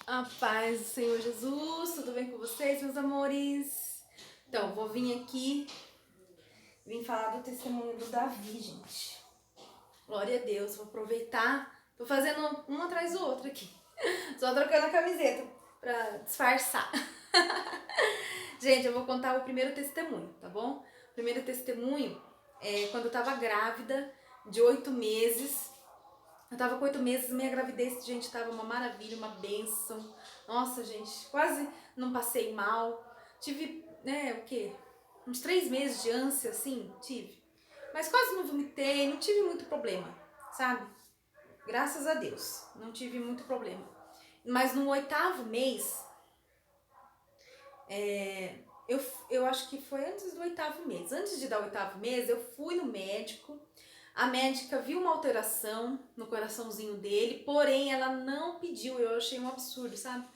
A paz do Senhor Jesus, tudo bem com vocês, meus amores? Então, vou vir aqui, vim falar do testemunho do Davi, gente. Glória a Deus, vou aproveitar, tô fazendo um atrás do outro aqui. Só trocando a camiseta pra disfarçar. Gente, eu vou contar o primeiro testemunho, tá bom? O primeiro testemunho é quando eu tava grávida de 8 meses. Eu tava com 8 meses, minha gravidez, gente, tava uma maravilha, uma bênção. Nossa, gente, quase não passei mal. Tive, né, o quê? Uns 3 meses de ânsia, assim, tive. Mas quase não vomitei, não tive muito problema, sabe? Graças a Deus, não tive muito problema. Mas no 8º mês, eu acho que foi antes do 8º mês. Antes de dar o 8º mês, eu fui no médico. A médica viu uma alteração no coraçãozinho dele, porém ela não pediu, eu achei um absurdo, sabe?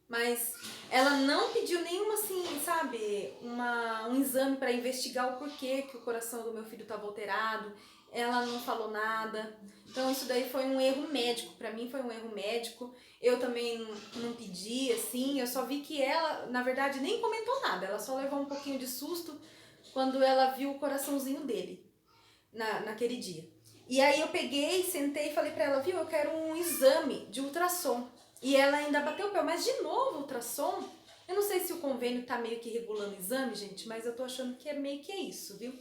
Mas ela não pediu nenhuma, assim, sabe, um exame para investigar o porquê que o coração do meu filho estava alterado. Ela não falou nada. Então isso daí foi um erro médico, para mim foi um erro médico. Eu também não pedi, assim, eu só vi que ela, na verdade, nem comentou nada. Ela só levou um pouquinho de susto quando ela viu o coraçãozinho dele naquele dia. E aí eu peguei, sentei e falei pra ela, viu, eu quero um exame de ultrassom. E ela ainda bateu o pé, mas de novo ultrassom? Eu não sei se o convênio tá meio que regulando o exame, gente, mas eu tô achando que é meio que isso, viu?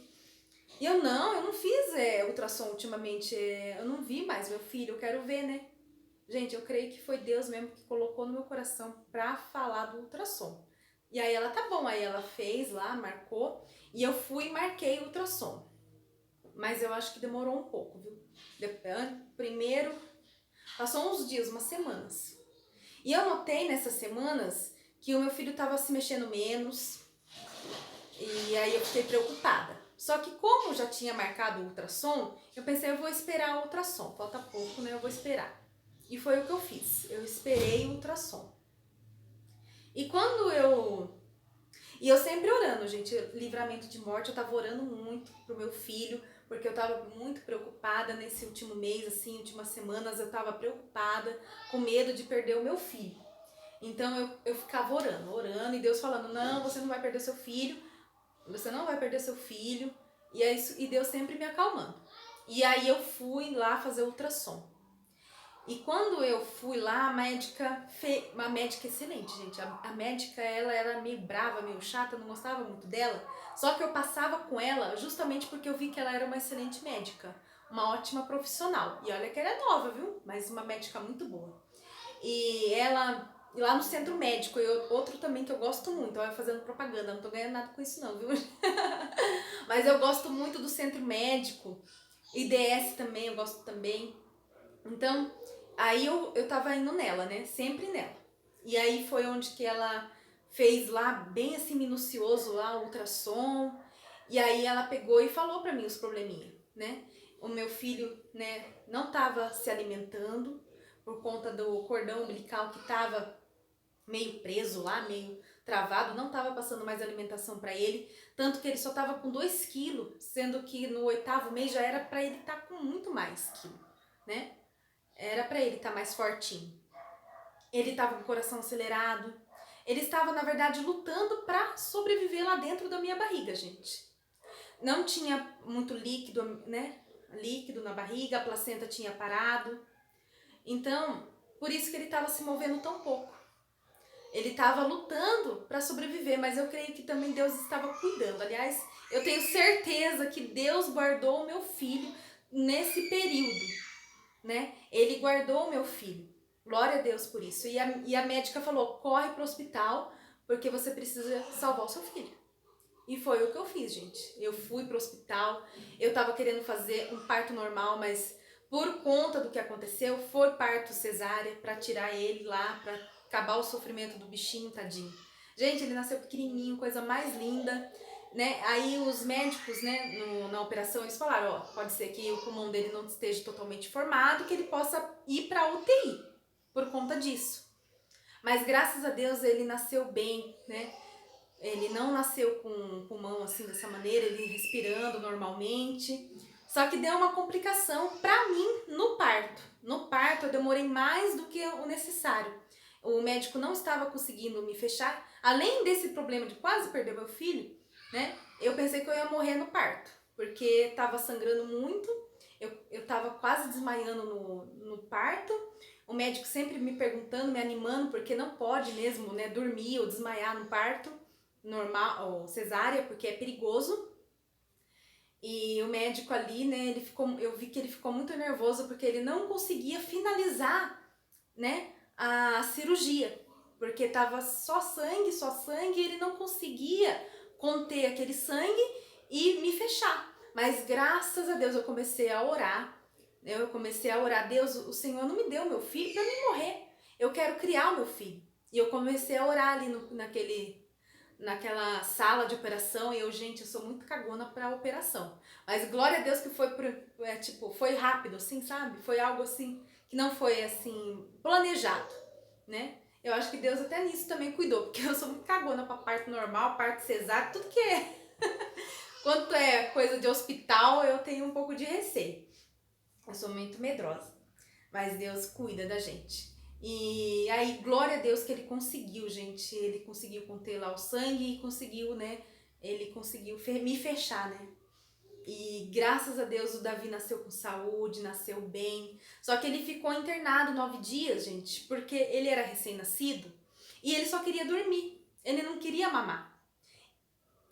E eu não fiz ultrassom ultimamente, eu não vi mais meu filho, eu quero ver, né? Gente, eu creio que foi Deus mesmo que colocou no meu coração pra falar do ultrassom. E aí ela, tá bom, aí ela fez lá, marcou, e eu fui e marquei o ultrassom. Mas eu acho que demorou um pouco, viu? Primeiro, passou uns dias, umas semanas. E eu notei nessas semanas que o meu filho estava se mexendo menos. E aí eu fiquei preocupada. Só que como já tinha marcado o ultrassom, eu pensei, eu vou esperar o ultrassom. Falta pouco, né? Eu vou esperar. E foi o que eu fiz. Eu esperei o ultrassom. E quando E eu sempre orando, gente, livramento de morte, eu tava orando muito pro meu filho, porque eu tava muito preocupada nesse último mês, assim, últimas semanas, eu tava preocupada, com medo de perder o meu filho. Então eu ficava orando, e Deus falando, não, você não vai perder seu filho, você não vai perder seu filho, e é isso, e Deus sempre me acalmando. E aí eu fui lá fazer ultrassom. E quando eu fui lá, uma médica excelente, gente. A médica, ela era meio brava, meio chata, não gostava muito dela. Só que eu passava com ela justamente porque eu vi que ela era uma excelente médica, uma ótima profissional. E olha que ela é nova, viu? Mas uma médica muito boa. E ela, lá no centro médico, outro também que eu gosto muito, olha, fazendo propaganda, não tô ganhando nada com isso não, viu? Mas eu gosto muito do centro médico, IDS também, eu gosto também. Então, aí eu tava indo nela, né? Sempre nela. E aí foi onde que ela fez lá, bem assim, minucioso lá, o ultrassom. E aí ela pegou e falou pra mim os probleminha, né? O meu filho, né, não tava se alimentando por conta do cordão umbilical que tava meio preso lá, meio travado, não tava passando mais alimentação pra ele, tanto que ele só tava com 2 quilos, sendo que no 8º mês já era pra ele estar com muito mais quilo, né? Era pra ele estar mais fortinho. Ele estava com o coração acelerado. Ele estava, na verdade, lutando pra sobreviver lá dentro da minha barriga, gente. Não tinha muito líquido, né? Líquido na barriga, a placenta tinha parado. Então, por isso que ele estava se movendo tão pouco. Ele estava lutando para sobreviver, mas eu creio que também Deus estava cuidando. Aliás, eu tenho certeza que Deus guardou o meu filho nesse período, né? Ele guardou o meu filho. Glória a Deus por isso. E a médica falou, corre pro hospital, porque você precisa salvar o seu filho. E foi o que eu fiz, gente. Eu fui pro hospital, eu tava querendo fazer um parto normal, mas por conta do que aconteceu, foi parto cesárea pra tirar ele lá, pra acabar o sofrimento do bichinho, tadinho. Gente, ele nasceu pequenininho, coisa mais linda, né? Aí os médicos, né, na operação, eles falaram, ó, pode ser que o pulmão dele não esteja totalmente formado, que ele possa ir pra UTI por conta disso. Mas graças a Deus ele nasceu bem, né? Ele não nasceu com o pulmão assim dessa maneira, ele respirando normalmente. Só que deu uma complicação pra mim no parto. No parto eu demorei mais do que o necessário. o médico não estava conseguindo me fechar. Além desse problema de quase perder meu filho, né? Eu pensei que eu ia morrer no parto, porque estava sangrando muito, eu estava quase desmaiando no parto. O médico sempre me perguntando, me animando, porque não pode mesmo, né, dormir ou desmaiar no parto normal ou cesárea, porque é perigoso. E o médico ali, né, eu vi que ele ficou muito nervoso porque ele não conseguia finalizar, né, a cirurgia, porque tava só sangue, e ele não conseguia conter aquele sangue e me fechar. Mas graças a Deus eu comecei a orar, né, Deus, o Senhor não me deu meu filho para me morrer, eu quero criar o meu filho. E eu comecei a orar ali naquela sala de operação, e gente, eu sou muito cagona pra operação. Mas glória a Deus que foi rápido, assim, sabe? Foi algo assim, que não foi assim, planejado, né? Eu acho que Deus até nisso também cuidou, porque eu sou muito cagona pra parto normal, parto cesárea, tudo que é. Quanto é coisa de hospital, eu tenho um pouco de receio. Eu sou muito medrosa. Mas Deus cuida da gente. E aí, glória a Deus que ele conseguiu, gente. Ele conseguiu conter lá o sangue e conseguiu, né? Ele conseguiu me fechar, né? E graças a Deus o Davi nasceu com saúde, nasceu bem. Só que ele ficou internado 9 dias, gente, porque ele era recém-nascido e ele só queria dormir. Ele não queria mamar.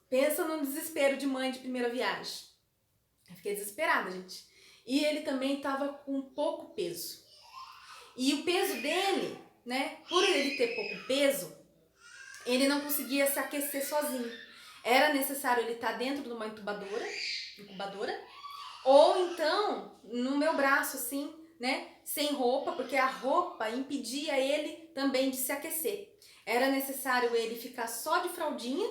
Pensa num desespero de mãe de primeira viagem. Eu fiquei desesperada, gente. E ele também estava com pouco peso. E o peso dele, né, por ele ter pouco peso, ele não conseguia se aquecer sozinho. Era necessário ele estar dentro de uma incubadora, ou então no meu braço assim, né, sem roupa, porque a roupa impedia ele também de se aquecer. Era necessário ele ficar só de fraldinha,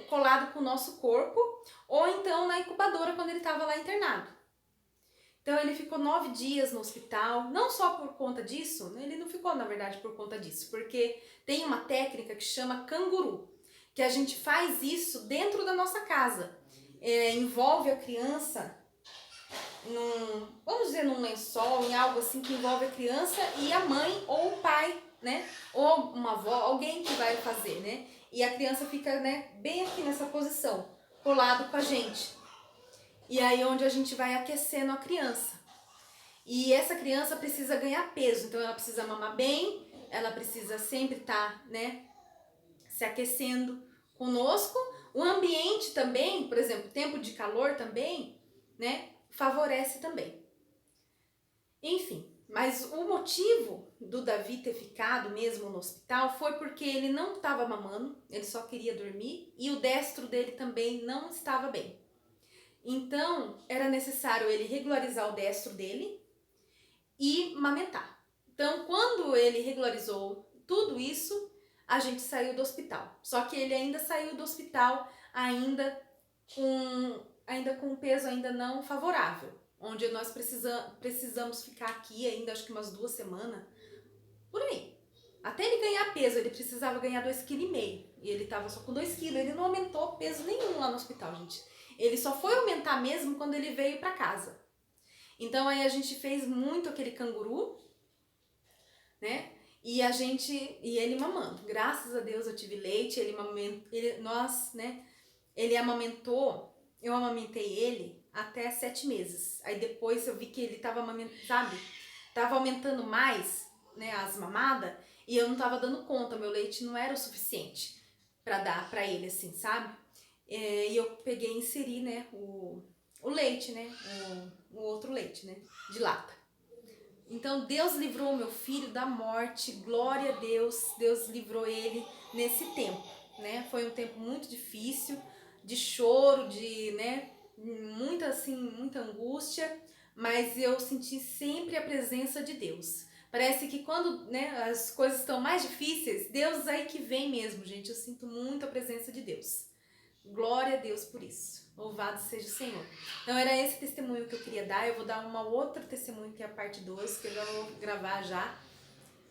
colado com o nosso corpo, ou então na incubadora quando ele estava lá internado. Então ele ficou 9 dias no hospital, não só por conta disso, ele não ficou na verdade por conta disso, porque tem uma técnica que chama canguru, que a gente faz isso dentro da nossa casa. Envolve a criança vamos dizer, num lençol, em algo assim que envolve a criança e a mãe ou o pai, né? Ou uma avó, alguém que vai fazer, né? E a criança fica, né, bem aqui nessa posição, colado com a gente. E aí onde a gente vai aquecendo a criança. E essa criança precisa ganhar peso, então ela precisa mamar bem, ela precisa sempre estar, né, se aquecendo conosco. O ambiente também, por exemplo, tempo de calor também, né, favorece também. Enfim, mas o motivo do Davi ter ficado mesmo no hospital foi porque ele não estava mamando, ele só queria dormir e o destro dele também não estava bem. Então, era necessário ele regularizar o destro dele e mamentar. Então, quando ele regularizou tudo isso, a gente saiu do hospital. Só que ele ainda saiu do hospital ainda com um peso ainda não favorável, onde nós precisamos ficar aqui ainda acho que umas 2 semanas, por aí. Até ele ganhar peso, ele precisava ganhar 2,5 kg. E ele estava só com 2 kg, ele não aumentou peso nenhum lá no hospital, gente. Ele só foi aumentar mesmo quando ele veio para casa. Então aí a gente fez muito aquele canguru, né? E ele mamando. Graças a Deus eu tive leite, ele amamentou, eu amamentei ele até 7 meses. Aí depois eu vi que ele tava amamentando, sabe? Tava aumentando mais, né, as mamadas, e eu não tava dando conta, meu leite não era o suficiente para dar para ele assim, sabe? E eu peguei e inseri, né, o leite, né, o outro leite, né, de lata. Então Deus livrou o meu filho da morte, glória a Deus, Deus livrou ele nesse tempo, né? Foi um tempo muito difícil, de choro, né, muita angústia, mas eu senti sempre a presença de Deus. Parece que quando, né, as coisas estão mais difíceis, Deus aí que vem mesmo, gente. Eu sinto muito a presença de Deus. Glória a Deus por isso. Louvado seja o Senhor. Então era esse testemunho que eu queria dar. Eu vou dar uma outra testemunho que é a parte 2, que eu já vou gravar já.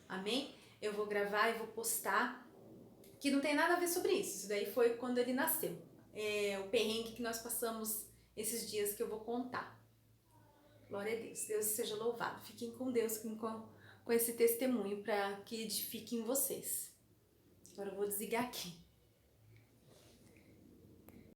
Amém? Eu vou gravar e vou postar. Que não tem nada a ver sobre isso. Isso daí foi quando ele nasceu. O perrengue que nós passamos esses dias que eu vou contar. Glória a Deus. Deus seja louvado. Fiquem com Deus, fiquem com com esse testemunho para que edifique em vocês. Agora eu vou desligar aqui.